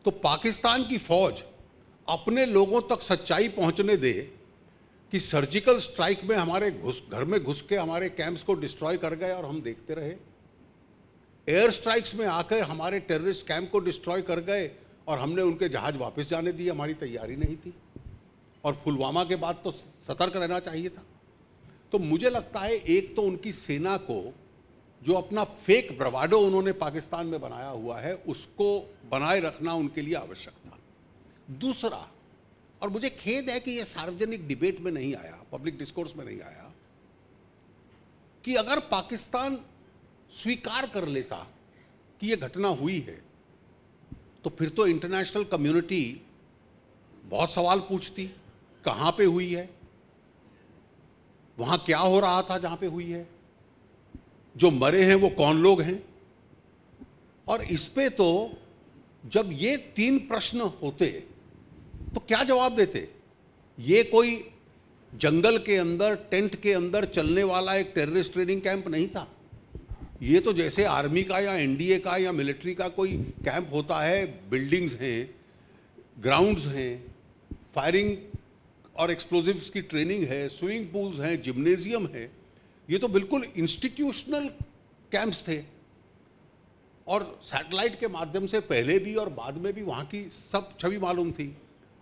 तो पाकिस्तान की फौज अपने लोगों तक सच्चाई पहुंचने दे कि सर्जिकल स्ट्राइक में हमारे घर में घुस के हमारे कैंप्स को डिस्ट्रॉय कर गए और हम देखते रहे, एयर स्ट्राइक्स में आकर हमारे टेररिस्ट कैंप को डिस्ट्रॉय कर गए और हमने उनके जहाज वापस जाने दिए, हमारी तैयारी नहीं थी। और पुलवामा के बाद तो सतर्क रहना चाहिए था। तो मुझे लगता है एक तो उनकी सेना को जो अपना फेक ब्रवाडो उन्होंने पाकिस्तान में बनाया हुआ है उसको बनाए रखना उनके लिए आवश्यक था। दूसरा, और मुझे खेद है कि यह सार्वजनिक डिबेट में नहीं आया, पब्लिक डिस्कोर्स में नहीं आया, कि अगर पाकिस्तान स्वीकार कर लेता कि यह घटना हुई है तो फिर तो इंटरनेशनल कम्युनिटी बहुत सवाल पूछती, कहां पे हुई है, वहां क्या हो रहा था जहां पे हुई है, जो मरे हैं वो कौन लोग हैं। और इस पे तो जब ये 3 प्रश्न होते तो क्या जवाब देते। ये कोई जंगल के अंदर टेंट के अंदर चलने वाला एक टेररिस्ट ट्रेनिंग कैंप नहीं था। ये तो जैसे आर्मी का या एनडीए का या मिलिट्री का कोई कैंप होता है, बिल्डिंग्स हैं, ग्राउंड्स हैं, फायरिंग और एक्सप्लोजिव्स की ट्रेनिंग है, स्विमिंग पूल्स हैं, जिम्नेजियम है। ये तो बिल्कुल इंस्टीट्यूशनल कैंप्स थे और सैटेलाइट के माध्यम से पहले भी और बाद में भी वहाँ की सब छवि मालूम थी।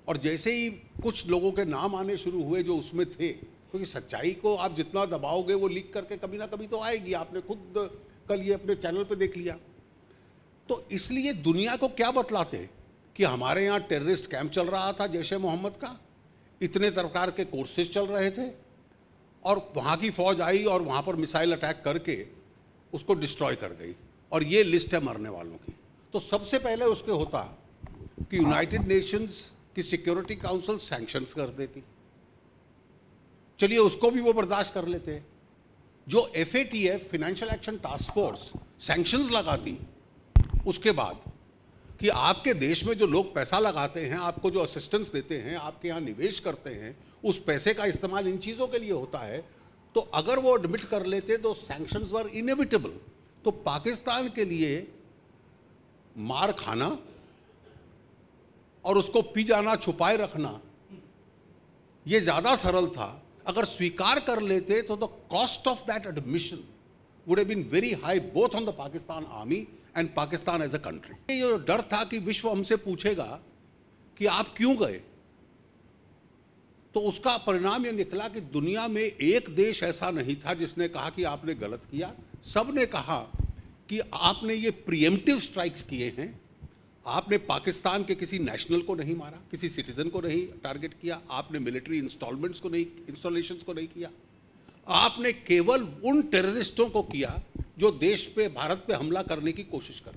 और जैसे ही कुछ लोगों के नाम आने शुरू हुए जो उसमें थे, क्योंकि सच्चाई को आप जितना दबाओगे वो लीक करके कभी ना कभी तो आएगी, आपने खुद कल ये अपने चैनल पे देख लिया। तो इसलिए दुनिया को क्या बतलाते कि हमारे यहाँ टेररिस्ट कैंप चल रहा था जैश ए मोहम्मद का, इतने प्रकार के कोर्सेज चल रहे थे और वहाँ की फौज आई और वहाँ पर मिसाइल अटैक करके उसको डिस्ट्रॉय कर गई, और ये लिस्ट है मरने वालों की। तो सबसे पहले उसके होता कि यूनाइटेड नेशंस की सिक्योरिटी काउंसिल सैंक्शंस कर देती, चलिए उसको भी वो बर्दाश्त कर लेते हैं। जो FATF financial action task force sanctions लगाती, उसके बाद कि आपके देश में जो लोग पैसा लगाते हैं, आपको जो असिस्टेंस देते हैं, आपके यहाँ निवेश करते हैं, उस पैसे का इस्तेमाल इन चीज़ों के लिए होता है। तो अगर वो एडमिट कर लेते तो सैंक्शंस वर इनएविटेबल। तो पाकिस्तान के लिए मार खाना और उसको पी जाना, छुपाए रखना, ये ज़्यादा सरल था। अगर स्वीकार कर लेते तो the cost of that admission would have been very high both on the Pakistan army and Pakistan as a country. ये डर था कि विश्व हमसे पूछेगा कि आप क्यों गए, तो उसका परिणाम ये निकला कि दुनिया में एक देश ऐसा नहीं था जिसने कहा कि आपने गलत किया। सब ने कहा कि आपने ये प्रीएम्प्टिव स्ट्राइक्स किए हैं, आपने पाकिस्तान के किसी नेशनल को नहीं मारा, किसी सिटीजन को नहीं टारगेट किया, आपने मिलिट्री इंस्टॉलेशंस को नहीं किया, आपने केवल उन टेररिस्टों को किया जो देश पे, भारत पे हमला करने की कोशिश कर